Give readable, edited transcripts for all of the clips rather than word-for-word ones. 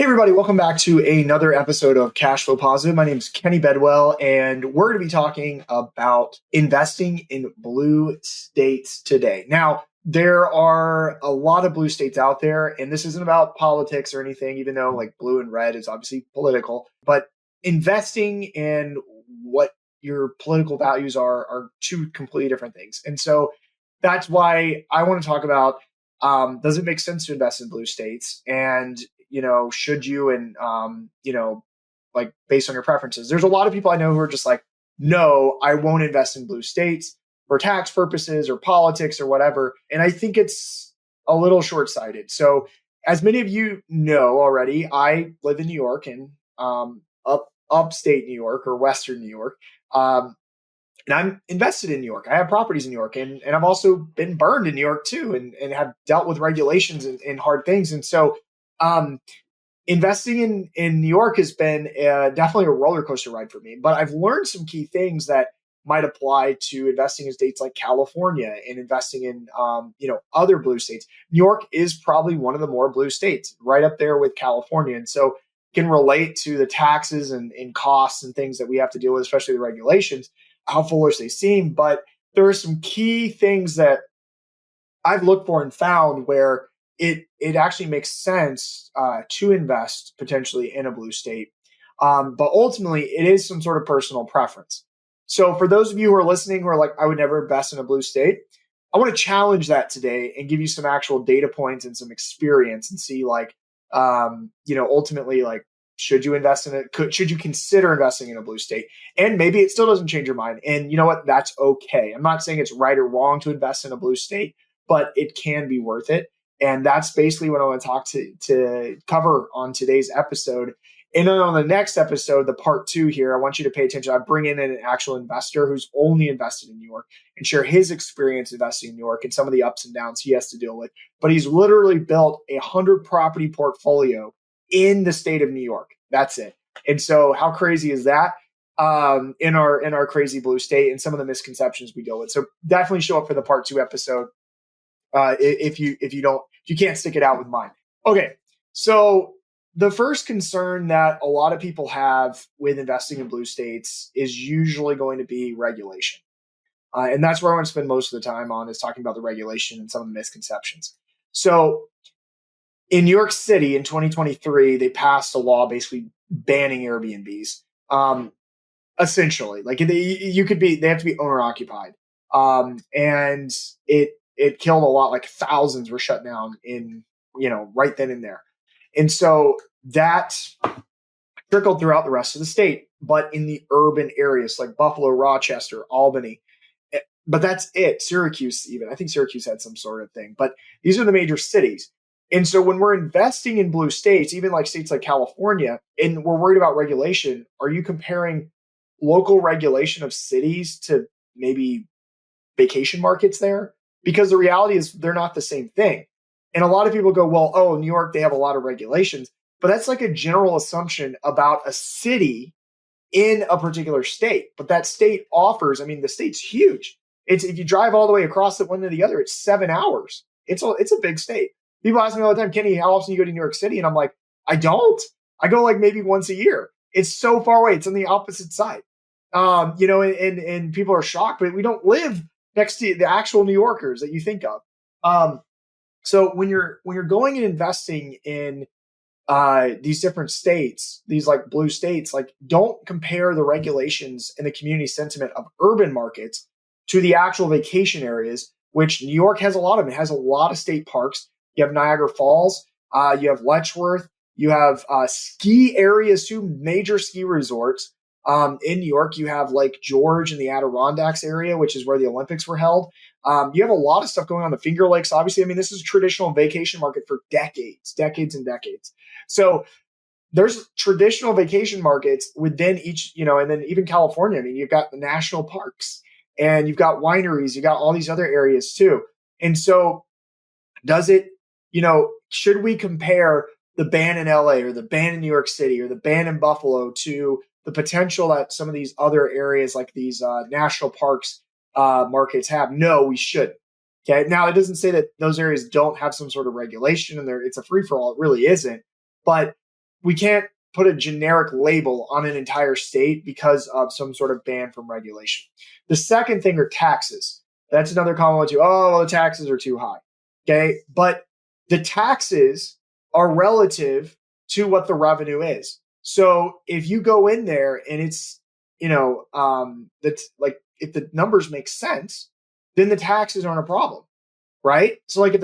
Hey everybody, welcome back to another episode of Cashflow Positive. My name is Kenny Bedwell, and we're going to be talking about investing in blue states today. Now, there are a lot of blue states out there, and this isn't about politics or anything, even though like blue and red is obviously political, but investing in what your political values are two completely different things. And so that's why I want to talk about does it make sense to invest in blue states? And should you, and like based on your preferences. There's a lot of people I know who are just like, no, I won't invest in blue states for tax purposes or politics or whatever. And I think it's a little short-sighted. So as many of you know already, I live in New York, and upstate New York or Western New York. And I'm invested in New York. I have properties in New York, and I've also been burned in New York too, and have dealt with regulations and hard things. And so investing in New York has been definitely a roller coaster ride for me, but I've learned some key things that might apply to investing in states like California and investing in, other blue states. New York is probably one of the more blue states, right up there with California. And so can relate to the taxes and costs and things that we have to deal with, especially the regulations, how foolish they seem. But there are some key things that I've looked for and found where it actually makes sense to invest potentially in a blue state. But ultimately, it is some sort of personal preference. So for those of you who are listening who are like, I would never invest in a blue state, I want to challenge that today and give you some actual data points and some experience and see ultimately, like, should you invest in it? Should you consider investing in a blue state? And maybe it still doesn't change your mind. And you know what? That's okay. I'm not saying it's right or wrong to invest in a blue state, but it can be worth it. And that's basically what I want to talk to cover on today's episode. And then on the next episode, the part 2 here, I want you to pay attention. I bring in an actual investor who's only invested in New York and share his experience investing in New York and some of the ups and downs he has to deal with. But he's literally built a 100 property portfolio in the state of New York. That's it. And so how crazy is that in our crazy blue state and some of the misconceptions we deal with? So definitely show up for the part 2 episode. If you can't stick it out with mine. Okay. So the first concern that a lot of people have with investing in blue states is usually going to be regulation. And that's where I want to spend most of the time on, is talking about the regulation and some of the misconceptions. So in New York City in 2023, they passed a law basically banning Airbnbs. Essentially, like they have to be owner occupied. And it killed a lot, like thousands were shut down in, right then and there. And so that trickled throughout the rest of the state, but in the urban areas like Buffalo, Rochester, Albany. But that's it. Syracuse, even. I think Syracuse had some sort of thing, but these are the major cities. And so when we're investing in blue states, even like states like California, and we're worried about regulation, are you comparing local regulation of cities to maybe vacation markets there? Because the reality is they're not the same thing. And a lot of people go, well, oh, New York, they have a lot of regulations. But that's like a general assumption about a city in a particular state. But that state offers, the state's huge. If you drive all the way across the one to the other, it's 7 hours. It's a big state. People ask me all the time, Kenny, how often do you go to New York City? And I'm like, I don't. I go like maybe once a year. It's so far away. It's on the opposite side. And people are shocked, but we don't live next to the actual New Yorkers that you think of. So when you're going and investing in these different states, these like blue states, like don't compare the regulations and the community sentiment of urban markets to the actual vacation areas, which New York has a lot of. It has a lot of state parks. You have Niagara Falls, you have Letchworth, you have ski areas too, major ski resorts. In New York, you have Lake George in the Adirondacks area, which is where the Olympics were held. You have a lot of stuff going on. The Finger Lakes, obviously. This is a traditional vacation market for decades and decades. So there's traditional vacation markets within each, and then even California. You've got the national parks and you've got wineries, you've got all these other areas too. And so does it, should we compare the ban in LA or the ban in New York City or the ban in Buffalo to the potential that some of these other areas like these national parks markets have? No, we shouldn't. Okay. Now, it doesn't say that those areas don't have some sort of regulation and it's a free-for-all. It really isn't. But we can't put a generic label on an entire state because of some sort of ban from regulation. The second thing are taxes. That's another common one too. Oh, well, the taxes are too high. Okay. But the taxes are relative to what the revenue is. So if you go in there and it's, that's like, if the numbers make sense, then the taxes aren't a problem, right? So like if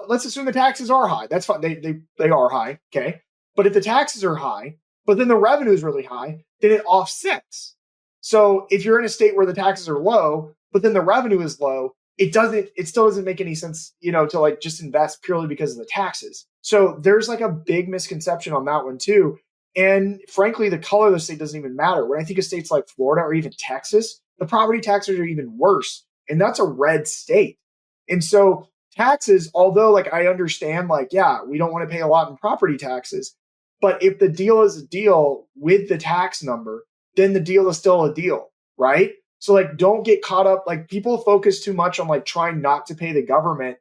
let's assume the taxes are high. That's fine. They are high. Okay. But if the taxes are high, but then the revenue is really high, then it offsets. So if you're in a state where the taxes are low, but then the revenue is low, it still doesn't make any sense, to like just invest purely because of the taxes. So there's like a big misconception on that one too. And frankly, the color of the state doesn't even matter. When I think of states like Florida or even Texas, the property taxes are even worse. And that's a red state. And so taxes, although like I understand, like, yeah, we don't want to pay a lot in property taxes, but if the deal is a deal with the tax number, then the deal is still a deal, right? So like, don't get caught up. Like people focus too much on like trying not to pay the government,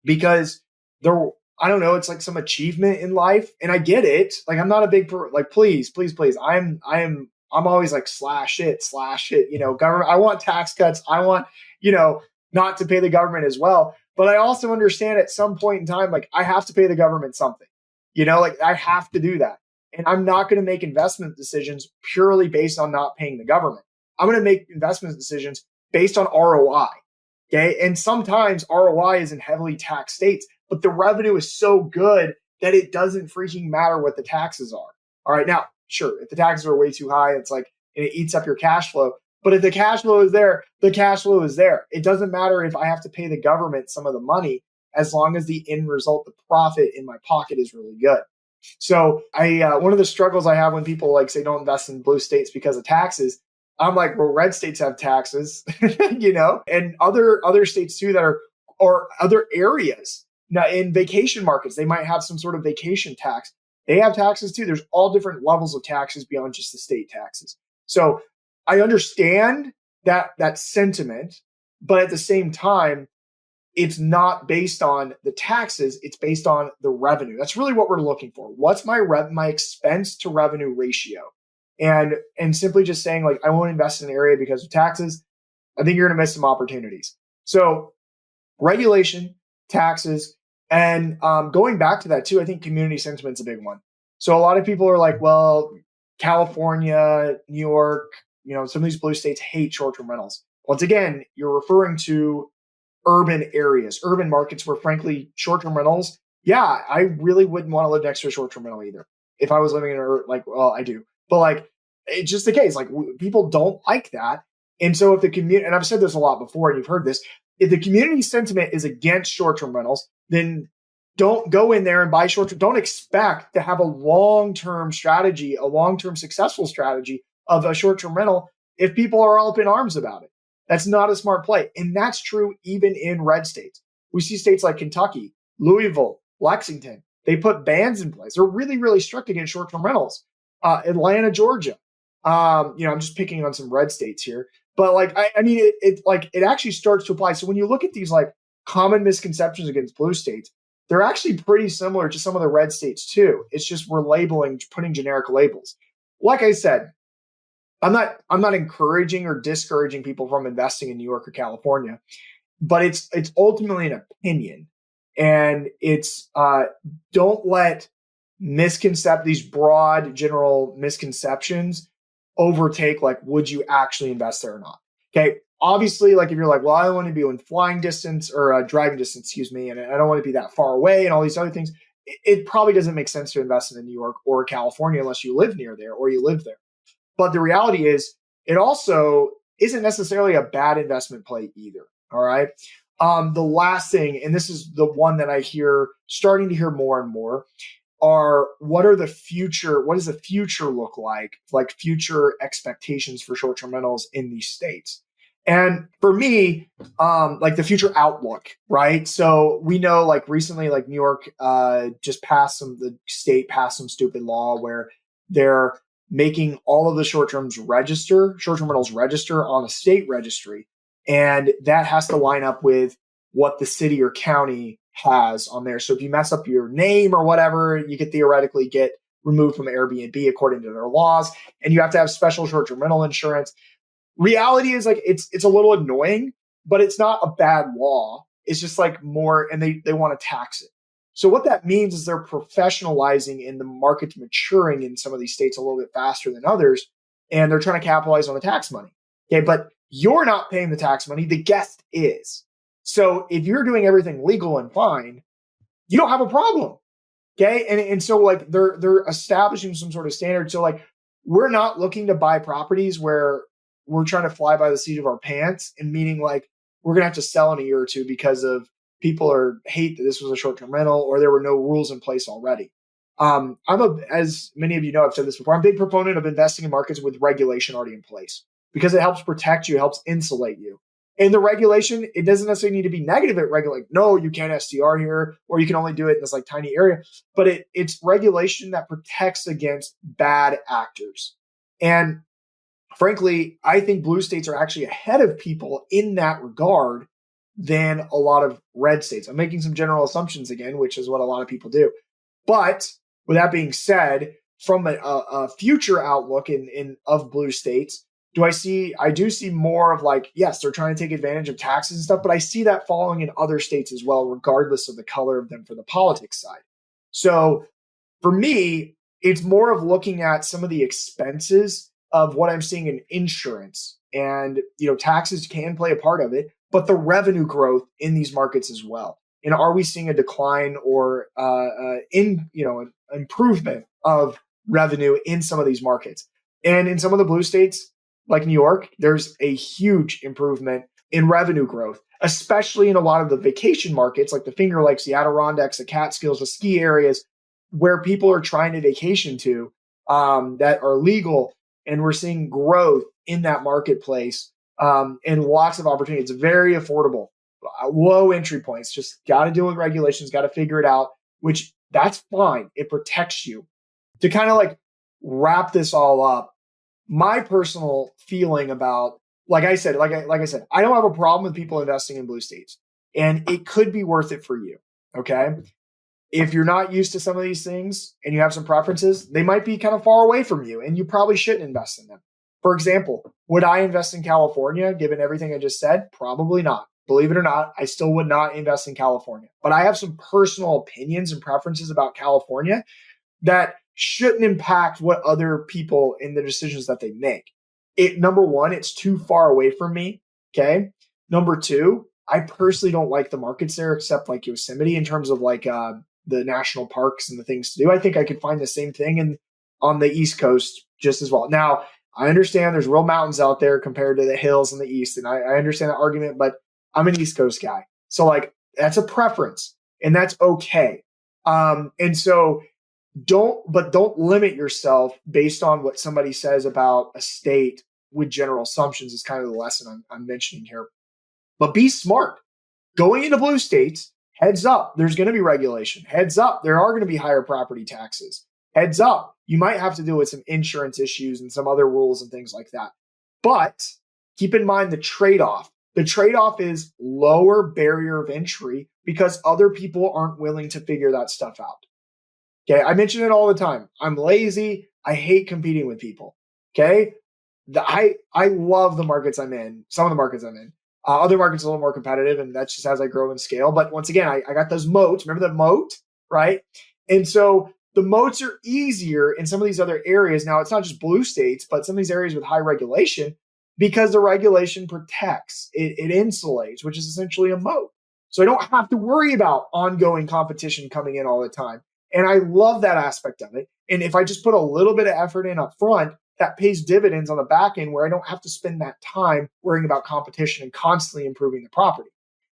because I don't know, it's like some achievement in life. And I get it. Like, I'm not a big, like, please. I'm always like, slash it, government. I want tax cuts. I want, not to pay the government as well. But I also understand at some point in time, like I have to pay the government something, like I have to do that. And I'm not going to make investment decisions purely based on not paying the government. I'm going to make investment decisions based on ROI. Okay. And sometimes ROI is in heavily taxed states, but the revenue is so good that it doesn't freaking matter what the taxes are. All right. Now, sure, if the taxes are way too high, it's like, it eats up your cash flow. But if the cash flow is there, the cash flow is there. It doesn't matter if I have to pay the government some of the money, as long as the end result, the profit in my pocket is really good. So one of the struggles I have when people like say don't invest in blue states because of taxes, I'm like, well, red states have taxes, and other states too that are, or other areas. Now in vacation markets, they might have some sort of vacation tax. They have taxes too. There's all different levels of taxes beyond just the state taxes. So I understand that sentiment, but at the same time, it's not based on the taxes. It's based on the revenue. That's really what we're looking for. What's my expense to revenue ratio? And simply just saying like, I won't invest in an area because of taxes, I think you're going to miss some opportunities. So regulation, taxes, and going back to that too, I think community sentiment's a big one. So a lot of people are like, well, California, New York, some of these blue states hate short-term rentals. Once again, you're referring to urban areas, urban markets where frankly, short-term rentals, yeah, I really wouldn't want to live next to a short-term rental either. If I was living in I do, but like, it's just the case. Like people don't like that. And so if the community, and I've said this a lot before and you've heard this, if the community sentiment is against short-term rentals, then don't go in there and buy short-term. Don't expect to have a long-term strategy, a long-term successful strategy of a short-term rental if people are all up in arms about it. That's not a smart play. And that's true even in red states. We see states like Kentucky, Louisville, Lexington. They put bans in place. They're really, really strict against short-term rentals. Atlanta, Georgia. I'm just picking on some red states here. But like, it actually starts to apply. So when you look at these like common misconceptions against blue states, they're actually pretty similar to some of the red states too. It's just we're putting generic labels. Like I said, I'm not encouraging or discouraging people from investing in New York or California, but it's ultimately an opinion, and it's don't let these broad general misconceptions overtake like would you actually invest there or not. Okay, obviously, like if you're like, well, I don't want to be in flying distance or driving distance, excuse me, and I don't want to be that far away and all these other things, it probably doesn't make sense to invest in New York or California unless you live near there or you live there. But the reality is, it also isn't necessarily a bad investment play either. All right. The last thing, and this is the one that I starting to hear more and more, are what does the future look like future expectations for short-term rentals in these states? And for me, like the future outlook, right? So we know like recently, like New York the state passed some stupid law where they're making all of the short-term rentals register on a state registry. And that has to line up with what the city or county has on there. So if you mess up your name or whatever, you could theoretically get removed from Airbnb according to their laws, and you have to have special short-term rental insurance. Reality is like it's a little annoying, but it's not a bad law. It's just like more, and they want to tax it. So what that means is they're professionalizing and the market's maturing in some of these states a little bit faster than others, and they're trying to capitalize on the tax money. Okay, but you're not paying the tax money, the guest is. So if you're doing everything legal and fine, you don't have a problem. Okay. And so like they're establishing some sort of standard. So like we're not looking to buy properties where we're trying to fly by the seat of our pants, and meaning like we're gonna have to sell in a year or two because of people hate that this was a short-term rental or there were no rules in place already. As many of you know, I've said this before, I'm a big proponent of investing in markets with regulation already in place because it helps protect you, helps insulate you. And the regulation, it doesn't necessarily need to be negative at regulate. No, you can't STR here, or you can only do it in this like tiny area. But it's regulation that protects against bad actors. And frankly, I think blue states are actually ahead of people in that regard than a lot of red states. I'm making some general assumptions again, which is what a lot of people do. But with that being said, from a future outlook of blue states, I do see more of like, yes, they're trying to take advantage of taxes and stuff, but I see that following in other states as well, regardless of the color of them for the politics side. So for me, it's more of looking at some of the expenses of what I'm seeing in insurance, and, taxes can play a part of it, but the revenue growth in these markets as well. And are we seeing a decline or an improvement of revenue in some of these markets? And in some of the blue states, like New York, there's a huge improvement in revenue growth, especially in a lot of the vacation markets like the Finger Lakes, the Adirondacks, the Catskills, the ski areas where people are trying to vacation to that are legal. And we're seeing growth in that marketplace and lots of opportunity. It's very affordable, low entry points, just got to deal with regulations, got to figure it out, which that's fine. It protects you. To kind of like wrap this all up, my personal feeling about, like I said, I don't have a problem with people investing in blue states, and it could be worth it for you. Okay. If you're not used to some of these things and you have some preferences, they might be kind of far away from you and you probably shouldn't invest in them. For example, would I invest in California given everything I just said? Probably not. Believe it or not, I still would not invest in California. But I have some personal opinions and preferences about California that shouldn't impact what other people in the decisions that they make. Number one, it's too far away from me. Okay. Number two, I personally don't like the markets there except like Yosemite in terms of like the national parks and the things to do. I think I could find the same thing on the East Coast just as well. Now, I understand there's real mountains out there compared to the hills in the East, and I understand that argument, but I'm an East Coast guy. So like that's a preference, and that's okay. And so don't limit yourself based on what somebody says about a state with general assumptions is kind of the lesson I'm mentioning here. But be smart. Going into blue states, heads up, there's going to be regulation. Heads up, there are going to be higher property taxes. Heads up, you might have to deal with some insurance issues and some other rules and things like that. But keep in mind the trade-off. The trade-off is lower barrier of entry because other people aren't willing to figure that stuff out. Okay, I mention it all the time. I'm lazy. I hate competing with people. Okay, I love the markets I'm in. Some of the markets I'm in. Other markets are a little more competitive, and that's just as I grow and scale. But once again, I got those moats. Remember the moat, right? And so the moats are easier in some of these other areas. Now, it's not just blue states, but some of these areas with high regulation, because the regulation protects, it insulates, which is essentially a moat. So I don't have to worry about ongoing competition coming in all the time. And I love that aspect of it. And if I just put a little bit of effort in up front, that pays dividends on the back end where I don't have to spend that time worrying about competition and constantly improving the property.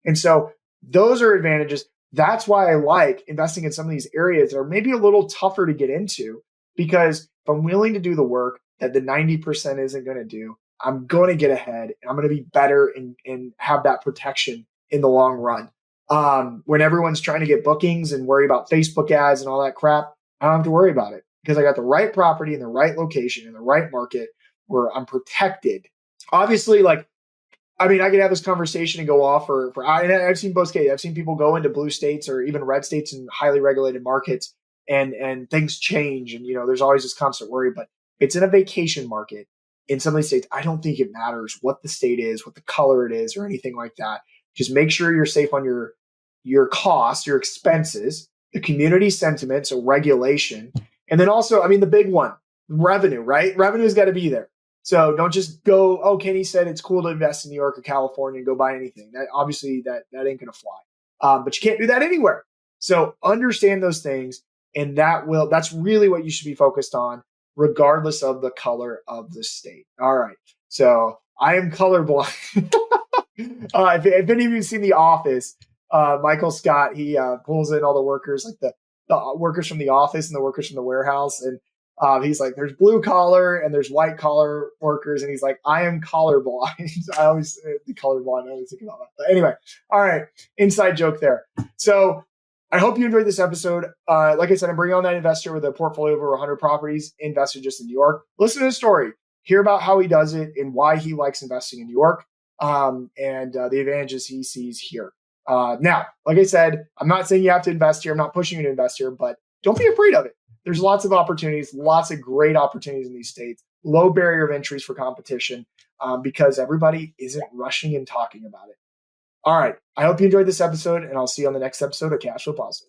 And so those are advantages. That's why I like investing in some of these areas that are maybe a little tougher to get into, because if I'm willing to do the work that the 90% isn't going to do, I'm going to get ahead and I'm going to be better and have that protection in the long run. When everyone's trying to get bookings and worry about Facebook ads and all that crap, I don't have to worry about it because I got the right property in the right location in the right market where I'm protected. Obviously, like I mean, I could have this conversation and go off and I've seen both cases. I've seen people go into blue states or even red states in highly regulated markets, and things change. And, there's always this constant worry, but it's in a vacation market in some of these states. I don't think it matters what the state is, what the color it is, or anything like that. Just make sure you're safe on your costs, your expenses, the community sentiment, so regulation. And then also, I mean, the big one, revenue, right? Revenue's got to be there. So don't just go, oh, Kenny said it's cool to invest in New York or California and go buy anything. That obviously that ain't going to fly. But you can't do that anywhere. So understand those things. And that's really what you should be focused on, regardless of the color of the state. All right. So I am colorblind. If any of you have seen The Office, Michael Scott, he pulls in all the workers, like the workers from the office and the workers from the warehouse. And he's like, there's blue collar and there's white collar workers. And he's like, I am colorblind. I always think about that. But anyway, all right. Inside joke there. So I hope you enjoyed this episode. Like I said, I'm bringing on that investor with a portfolio of over 100 properties, invested just in New York. Listen to his story. Hear about how he does it and why he likes investing in New York, and the advantages he sees here. Now, like I said, I'm not saying you have to invest here. I'm not pushing you to invest here, but don't be afraid of it. There's lots of opportunities, lots of great opportunities in these states, low barrier of entries for competition, because everybody isn't rushing and talking about it. All right. I hope you enjoyed this episode, and I'll see you on the next episode of Cashflow Positive.